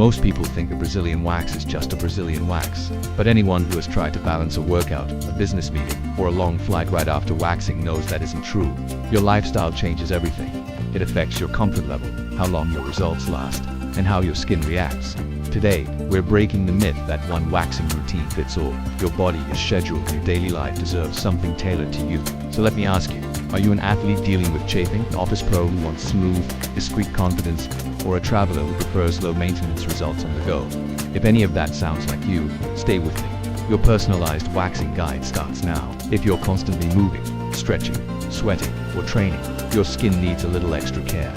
Most people think a Brazilian wax is just a Brazilian wax, but anyone who has tried to balance a workout, a business meeting, or a long flight right after waxing knows that isn't true. Your lifestyle changes everything. It affects your comfort level, how long your results last, and how your skin reacts. Today, we're breaking the myth that one waxing routine fits all. Your body, your schedule, your daily life deserves something tailored to you. So let me ask you, are you an athlete dealing with chafing, an office pro who wants smooth, discreet confidence, or a traveler who prefers low-maintenance results on the go? If any of that sounds like you, stay with me. Your personalized waxing guide starts now. If you're constantly moving, stretching, sweating, or training, your skin needs a little extra care.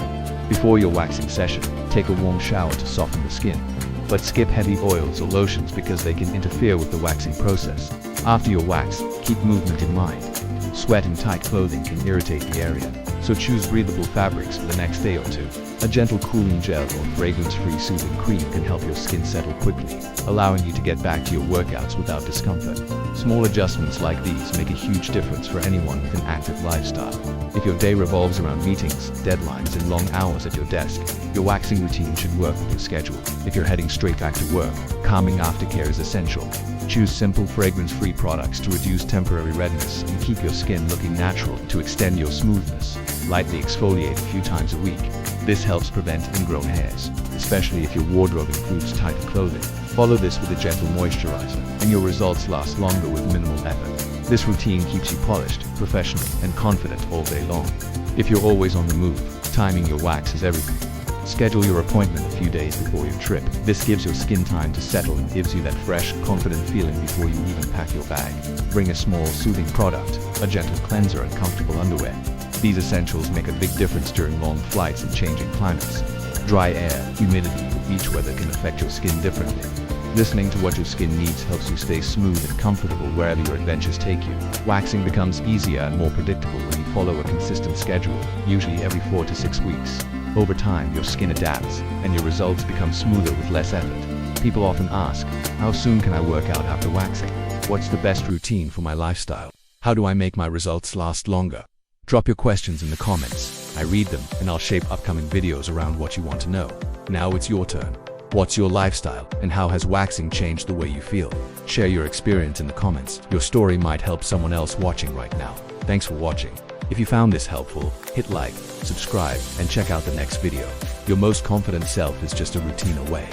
Before your waxing session, take a warm shower to soften the skin. But skip heavy oils or lotions because they can interfere with the waxing process. After your wax, keep movement in mind. Sweat and tight clothing can irritate the area, so choose breathable fabrics for the next day or two. A gentle cooling gel or fragrance-free soothing cream can help your skin settle quickly, allowing you to get back to your workouts without discomfort. Small adjustments like these make a huge difference for anyone with an active lifestyle. If your day revolves around meetings, deadlines, and long hours at your desk, your waxing routine should work with your schedule. If you're heading straight back to work, calming aftercare is essential. Choose simple fragrance-free products to reduce temporary redness and keep your skin looking natural. To extend your smoothness, lightly exfoliate a few times a week. This helps prevent ingrown hairs, especially if your wardrobe includes tighter clothing. Follow this with a gentle moisturizer, and your results last longer with minimal effort. This routine keeps you polished, professional, and confident all day long. If you're always on the move, timing your wax is everything. Schedule your appointment a few days before your trip. This gives your skin time to settle and gives you that fresh, confident feeling before you even pack your bag. Bring a small, soothing product, a gentle cleanser, and comfortable underwear. These essentials make a big difference during long flights and changing climates. Dry air, humidity, or beach weather can affect your skin differently. Listening to what your skin needs helps you stay smooth and comfortable wherever your adventures take you. Waxing becomes easier and more predictable when you follow a consistent schedule, usually every 4 to 6 weeks. Over time, your skin adapts, and your results become smoother with less effort. People often ask, how soon can I work out after waxing? What's the best routine for my lifestyle? How do I make my results last longer? Drop your questions in the comments. I read them, and I'll shape upcoming videos around what you want to know. Now it's your turn. What's your lifestyle, and how has waxing changed the way you feel? Share your experience in the comments. Your story might help someone else watching right now. Thanks for watching. If you found this helpful, hit like, subscribe, and check out the next video. Your most confident self is just a routine away.